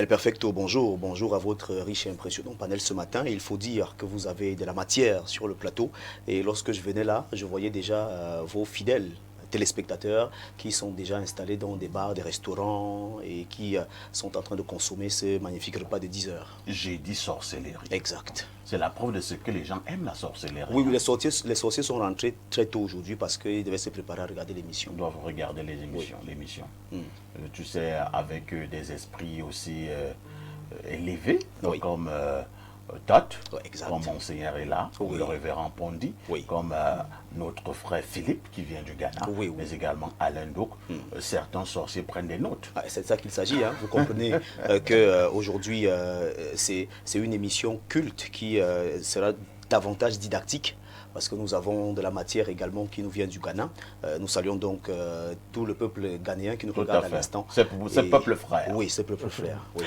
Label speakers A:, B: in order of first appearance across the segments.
A: El Perfecto, bonjour. Bonjour à votre riche et impressionnant panel ce matin. Et il faut dire que vous avez de la matière sur le plateau. Et lorsque je venais là, je voyais déjà vos fidèles téléspectateurs qui sont déjà installés dans des bars, des restaurants et qui sont en train de consommer ce magnifique repas de 10 heures.
B: J'ai dit sorcellerie.
A: Exact.
B: C'est la preuve de ce que les gens aiment la sorcellerie.
A: Oui, oui, les sorciers sont rentrés très tôt aujourd'hui parce qu'ils devaient se préparer à regarder l'émission.
B: Ils doivent regarder les émissions,
A: Oui.
B: l'émission. Tu sais, avec des esprits aussi élevés,
A: Oui.
B: comme Tot,
A: Oui, exact.
B: comme Monseigneur est là,
A: Oui.
B: le révérend Pondi,
A: Oui.
B: comme notre frère Philippe qui vient du Ghana,
A: Oui, oui.
B: mais également Alain Douk. Certains sorciers prennent des notes.
A: Ah, c'est de ça qu'il s'agit. Hein. Vous comprenez qu'aujourd'hui, c'est une émission culte qui sera davantage didactique parce que nous avons de la matière également qui nous vient du Ghana. Nous saluons donc tout le peuple ghanéen qui nous
B: Tout
A: regarde
B: à
A: à
B: fait.
A: l'instant.
B: C'est peuple frère.
A: Oui, c'est peuple frère. Oui.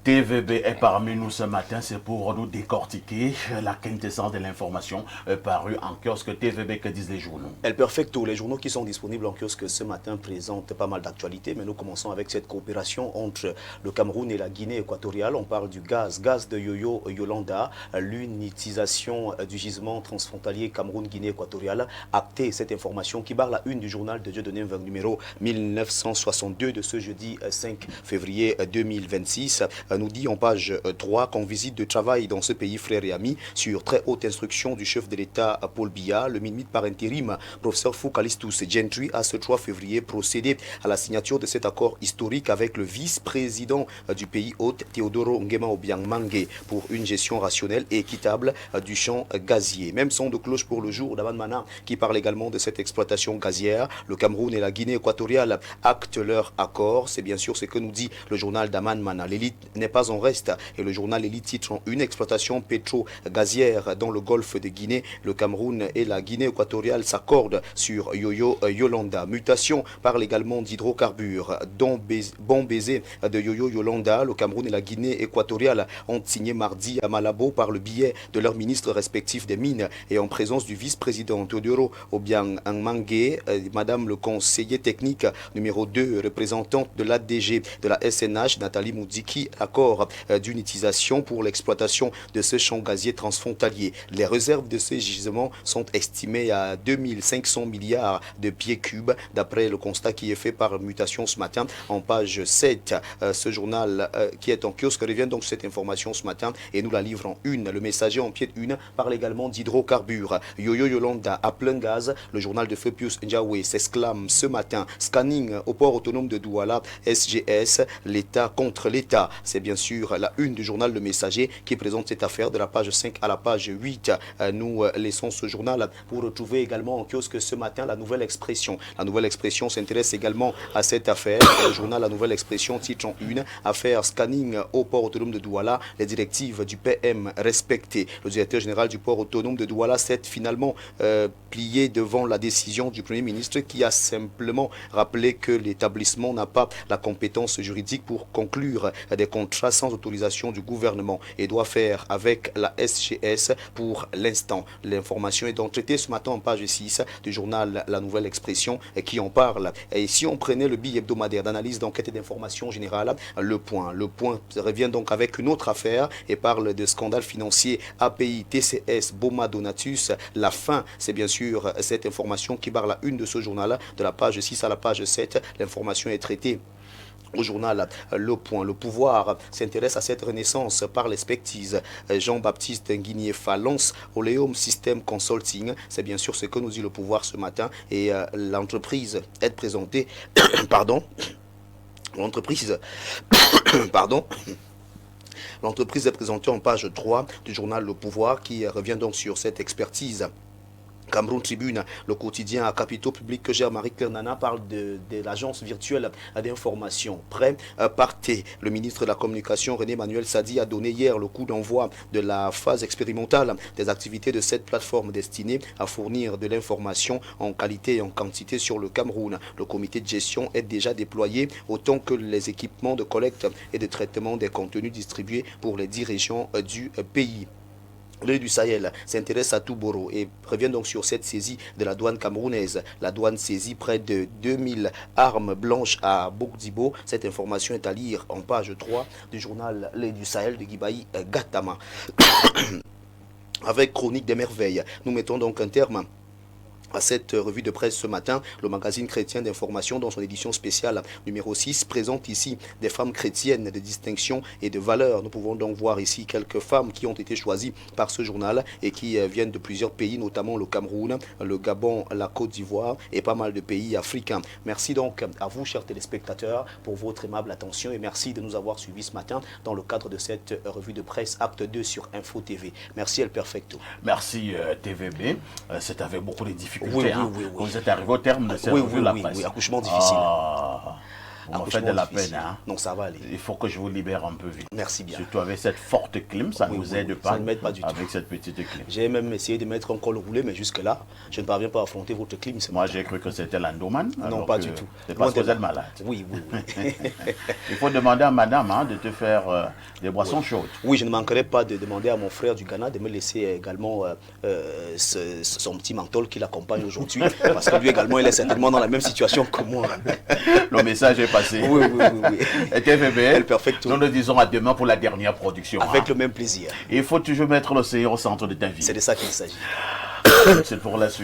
B: TVB est parmi nous ce matin, c'est pour nous décortiquer la quintessence de l'information parue en kiosque. TVB, que disent les journaux?
A: El Perfecto, les journaux qui sont disponibles en kiosque ce matin présentent pas mal d'actualités, mais nous commençons avec cette coopération entre le Cameroun et la Guinée équatoriale. On parle du gaz de Yoyo Yolanda, l'unitisation du gisement transfrontalier Cameroun-Guinée équatoriale. Actée cette information qui barre la une du journal de Dieudonné numéro 1962 de ce jeudi 5 février 2026. Nous dit en page 3 qu'en visite de travail dans ce pays frère et ami, sur très haute instruction du chef de l'État Paul Biya, le ministre par intérim, professeur Foucalistus Gentry, a ce 3 février procédé à la signature de cet accord historique avec le vice-président du pays hôte, Théodoro Nguema Obiang Mangue, pour une gestion rationnelle et équitable du champ gazier. Même son de cloche pour le jour d'Aman Mana, qui parle également de cette exploitation gazière. Le Cameroun et la Guinée équatoriale actent leur accord. C'est bien sûr ce que nous dit le journal d'Aman Mana. L'élite n'est pas en reste. Et le journal Élite titre en une exploitation pétro-gazière dans le golfe de Guinée. Le Cameroun et la Guinée équatoriale s'accordent sur Yoyo Yolanda. Mutation parle également d'hydrocarbures. Bon baiser de Yoyo Yolanda. Le Cameroun et la Guinée équatoriale ont signé mardi à Malabo par le biais de leurs ministres respectifs des mines et en présence du vice-président Teodoro Obiang Mangue, madame le conseiller technique numéro 2, représentante de l'ADG de la SNH, Nathalie Moudiki, accord d'unitisation pour l'exploitation de ce champ gazier transfrontalier. Les réserves de ces gisements sont estimées à 2500 milliards de pieds cubes, d'après le constat qui est fait par Mutation ce matin en page 7. Ce journal qui est en kiosque revient donc sur cette information ce matin et nous la livre en une. Le Messager en pied de une parle également d'hydrocarbures. Yoyo Yolanda à plein gaz. Le journal de Feu Pius Ndiawe s'exclame ce matin. Scanning au port autonome de Douala, SGS, l'État contre l'État. C'est bien sûr la une du journal Le Messager qui présente cette affaire de la page 5 à la page 8. Nous laissons ce journal pour retrouver également en kiosque ce matin la Nouvelle Expression. La Nouvelle Expression s'intéresse également à cette affaire. Le journal La Nouvelle Expression titre en une affaire scanning au port autonome de Douala, les directives du PM respectées. Le directeur général du port autonome de Douala s'est finalement plié devant la décision du Premier ministre qui a simplement rappelé que l'établissement n'a pas la compétence juridique pour conclure des contrats sans autorisation du gouvernement et doit faire avec la SGS pour l'instant. L'information est donc traitée ce matin en page 6 du journal La Nouvelle Expression qui en parle. Et si on prenait le billet hebdomadaire d'analyse, d'enquête et d'information générale, le point revient donc avec une autre affaire et parle de scandale financier API, TCS, Boma Donatus. La fin, c'est bien sûr cette information qui barre la une de ce journal de la page 6 à la page 7. L'information est traitée au journal Le Point. Le pouvoir s'intéresse à cette renaissance par l'expertise. Jean-Baptiste Nguigné Falons, Oleum System Consulting, c'est bien sûr ce que nous dit le pouvoir ce matin. Et l'entreprise est présentée, l'entreprise est présentée en page 3 du journal Le Pouvoir qui revient donc sur cette expertise. Cameroun Tribune, le quotidien à capitaux publics que gère Marie-Claire Nana, parle de l'agence virtuelle d'information. Prêt, partez. Le ministre de la Communication, René Manuel Sadi, a donné hier le coup d'envoi de la phase expérimentale des activités de cette plateforme destinée à fournir de l'information en qualité et en quantité sur le Cameroun. Le comité de gestion est déjà déployé, autant que les équipements de collecte et de traitement des contenus distribués pour les 10 régions du pays. L'œil du Sahel s'intéresse à Touboro et revient donc sur cette saisie de la douane camerounaise. La douane saisit près de 2000 armes blanches à Bokdibo. Cette information est à lire en page 3 du journal L'œil du Sahel de Guibaï Gatama. Avec Chronique des merveilles, nous mettons donc un terme à cette revue de presse ce matin. Le magazine chrétien d'information, dans son édition spéciale numéro 6, présente ici des femmes chrétiennes de distinction et de valeur. Nous pouvons donc voir ici quelques femmes qui ont été choisies par ce journal et qui viennent de plusieurs pays, notamment le Cameroun, le Gabon, la Côte d'Ivoire et pas mal de pays africains. Merci donc à vous, chers téléspectateurs, pour votre aimable attention et merci de nous avoir suivis ce matin dans le cadre de cette revue de presse Acte 2 sur Info TV. Merci El Perfecto.
B: Merci TVB. C'est avec beaucoup de difficultés.
A: Oui.
B: Vous êtes arrivé au terme de cette revue de la presse.
A: Oui, accouchement difficile.
B: Vous me faites de la peine. Hein?
A: Non, ça va aller.
B: Il faut que je vous libère un peu vite.
A: Merci bien.
B: Surtout avec cette forte clim, ça ne nous aide pas.
A: Ça ne m'aide pas du tout.
B: Avec cette petite clim.
A: J'ai même essayé de mettre un col roulé, mais jusque-là, je ne parviens pas à affronter votre clim.
B: Moi, j'ai cru que c'était l'endoman.
A: Non, pas du tout.
B: C'est parce que vous êtes malade.
A: Oui.
B: Il faut demander à madame de te faire des boissons chaudes.
A: Oui, je ne manquerai pas de demander à mon frère du Ghana de me laisser également son petit menthol qui l'accompagne aujourd'hui. Parce que lui également, il est certainement dans la même situation que moi.
B: Le message est passé.
A: Oui.
B: Et TVB,
A: Perfecto.
B: Nous le disons à demain pour la dernière production.
A: Avec le même plaisir.
B: Il faut toujours mettre l'océan au centre de ta vie.
A: C'est de ça qu'il s'agit.
B: C'est pour la suite.